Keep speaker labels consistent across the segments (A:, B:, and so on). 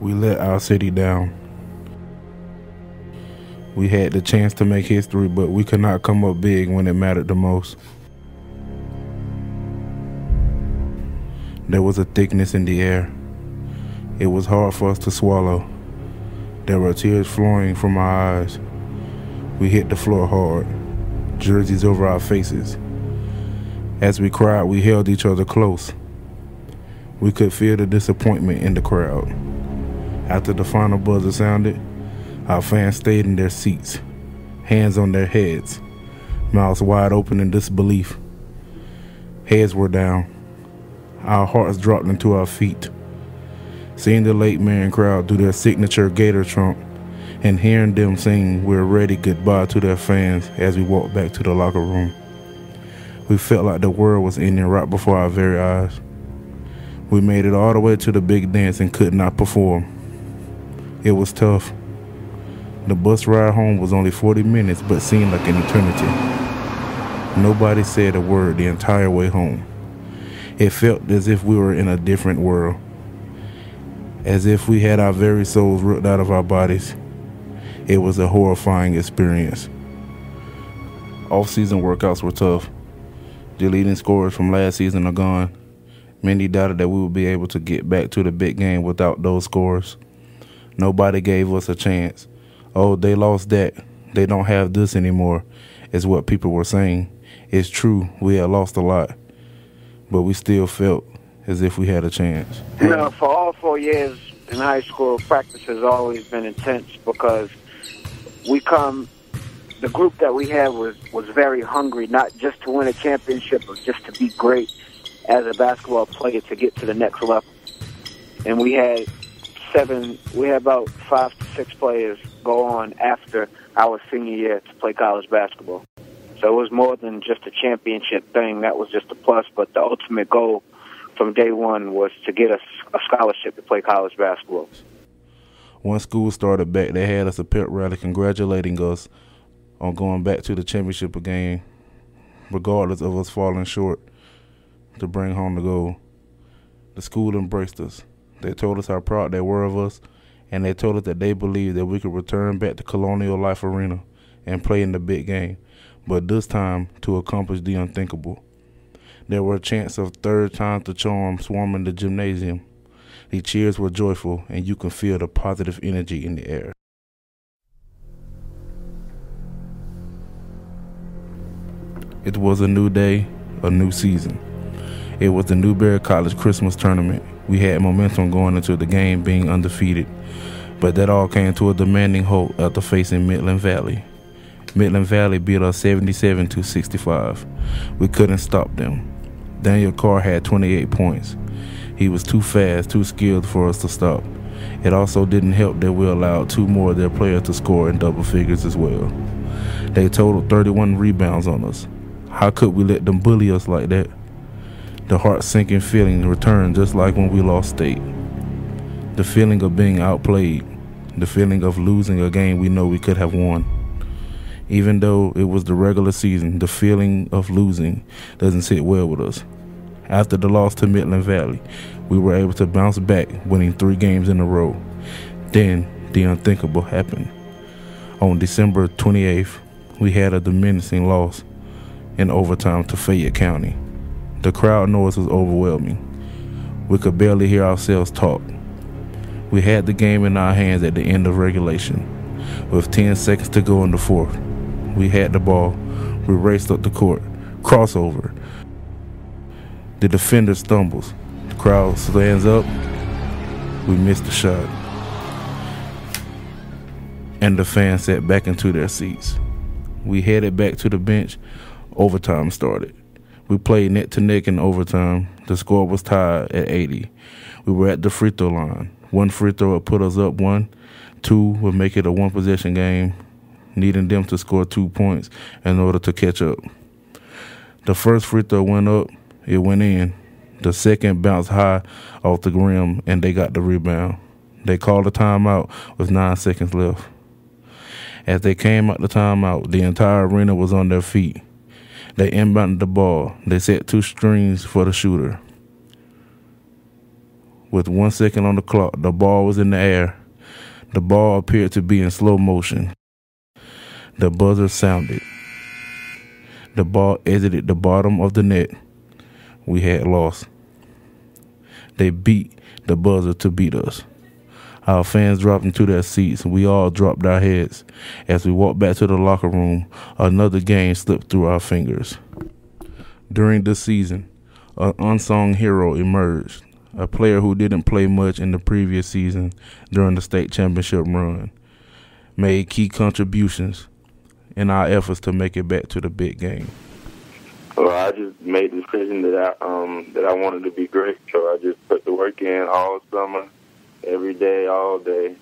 A: We let our city down. We had the chance to make history, but we could not come up big when it mattered the most. There was a thickness in the air. It was hard for us to swallow. There were tears flowing from our eyes. We hit the floor hard, jerseys over our faces. As we cried, we held each other close. We could feel the disappointment in the crowd. After the final buzzer sounded, our fans stayed in their seats, hands on their heads, mouths wide open in disbelief. Heads were down. Our hearts dropped into our feet. Seeing the Lake Marion crowd do their signature Gator Trump and hearing them sing "We're Ready" goodbye to their fans as we walked back to the locker room. We felt like the world was ending right before our very eyes. We made it all the way to the big dance and could not perform. It was tough. The bus ride home was only 40 minutes, but seemed like an eternity. Nobody said a word the entire way home. It felt as if we were in a different world, as if we had our very souls ripped out of our bodies. It was a horrifying experience. Off-season workouts were tough. The leading scorers from last season are gone. Many doubted that we would be able to get back to the big game without those scores. Nobody gave us a chance. "Oh, they lost that. They don't have this anymore," is what people were saying. It's true, we had lost a lot, but we still felt as if we had a chance.
B: You know, for all 4 years in high school, practice has always been intense because the group that we had was very hungry, not just to win a championship, but just to be great as a basketball player to get to the next level. And we had about 5 to 6 players go on after our senior year to play college basketball. So it was more than just a championship thing. That was just a plus, but the ultimate goal from day one was to get us a scholarship to play college basketball.
A: Once school started back, they had us a pep rally congratulating us on going back to the championship game, regardless of us falling short, to bring home the gold. The school embraced us. They told us how proud they were of us, and they told us that they believed that we could return back to Colonial Life Arena and play in the big game, but this time to accomplish the unthinkable. There were chants of "third time the charm" swarming the gymnasium. The cheers were joyful, and you could feel the positive energy in the air. It was a new day, a new season. It was the Newberry College Christmas tournament. We had momentum going into the game, being undefeated, but that all came to a demanding halt after facing Midland Valley. Midland Valley beat us 77-65. We couldn't stop them. Daniel Carr had 28 points. He was too fast, too skilled for us to stop. It also didn't help that we allowed 2 more of their players to score in double figures as well. They totaled 31 rebounds on us. How could we let them bully us like that? The heart-sinking feeling returned just like when we lost state. The feeling of being outplayed. The feeling of losing a game we know we could have won. Even though it was the regular season, the feeling of losing doesn't sit well with us. After the loss to Midland Valley, we were able to bounce back, winning 3 games in a row. Then, the unthinkable happened. On December 28th, we had a diminishing loss in overtime to Fayette County. The crowd noise was overwhelming. We could barely hear ourselves talk. We had the game in our hands at the end of regulation. With 10 seconds to go in the fourth, we had the ball. We raced up the court. Crossover. The defender stumbles. The crowd stands up. We missed the shot. And the fans sat back into their seats. We headed back to the bench. Overtime started. We played neck to neck in overtime. The score was tied at 80. We were at the free throw line. 1 free throw would put us up 1. 2 would make it a 1-possession game, needing them to score 2 points in order to catch up. The first free throw went up. It went in. The second bounced high off the rim, and they got the rebound. They called a timeout with 9 seconds left. As they came out the timeout, the entire arena was on their feet. They inbounded the ball. They set 2 screens for the shooter. With 1 second on the clock, the ball was in the air. The ball appeared to be in slow motion. The buzzer sounded. The ball exited the bottom of the net. We had lost. They beat the buzzer to beat us. Our fans dropped into their seats. We all dropped our heads. As we walked back to the locker room, another game slipped through our fingers. During this season, an unsung hero emerged, a player who didn't play much in the previous season during the state championship run, made key contributions in our efforts to make it back to the big game.
C: Well, I just made the decision that I wanted to be great, so I just put the work in all summer, every day, all day,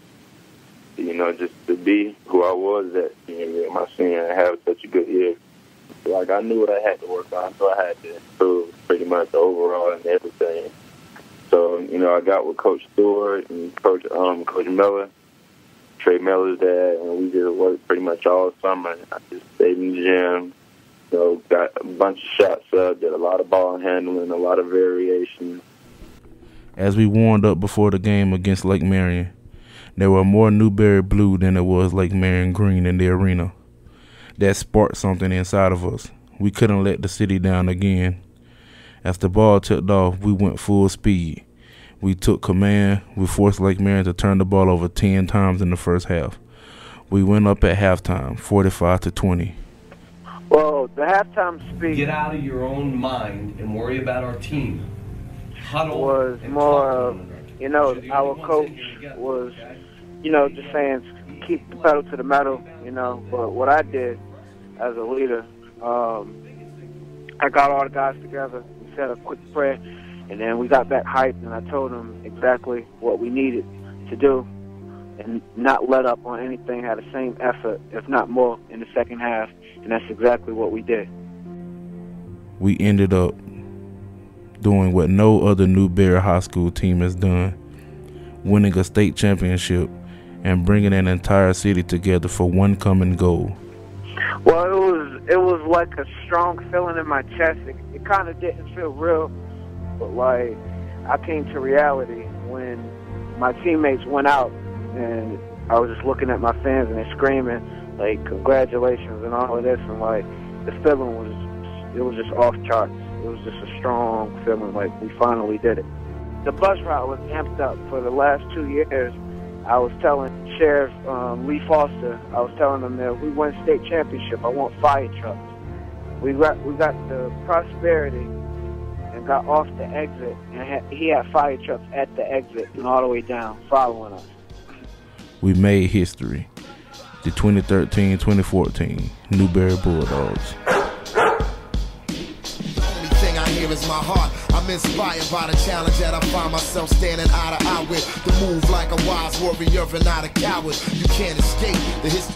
C: you know, just to be who I was that senior year, my senior, and have such a good year. Like, I knew what I had to work on, so I had to improve pretty much overall and everything. So, you know, I got with Coach Stewart and Coach Miller, Trey Miller's dad, and we just worked pretty much all summer. I just stayed in the gym, you know, got a bunch of shots up, did a lot of ball handling, a lot of variation.
A: As we warmed up before the game against Lake Marion, there were more Newberry blue than there was Lake Marion green in the arena. That sparked something inside of us. We couldn't let the city down again. As the ball tipped off, we went full speed. We took command. We forced Lake Marion to turn the ball over 10 times in the first half. We went up at halftime, 45-20.
B: Well, the halftime speech
D: get out of your own mind and worry about our team. Huddle
B: was more of, you know, our coach was, you know, just saying keep the pedal to the metal, you know. But what I did as a leader, I got all the guys together. We said a quick prayer, and then we got back hyped, and I told them exactly what we needed to do and not let up on anything, had the same effort, if not more, in the second half, and that's exactly what we did.
A: We ended up doing what no other Newberry High School team has done, winning a state championship and bringing an entire city together for one common goal.
B: Well, it was like a strong feeling in my chest. It kind of didn't feel real, but like I came to reality when my teammates went out and I was just looking at my fans and they're screaming like congratulations and all of this, and like the feeling was just off charts. It was just a strong feeling like we finally did it. The bus route was amped up for the last 2 years. I was telling Sheriff Lee Foster, I was telling him that if we win state championship, I want fire trucks. We got the Prosperity and got off the exit, and he had fire trucks at the exit and all the way down following us.
A: We made history. The 2013-2014 Newberry Bulldogs.
E: Is my heart. I'm inspired by the challenge that I find myself standing eye to eye with. The move like a wise warrior and not a coward. You can't escape the history.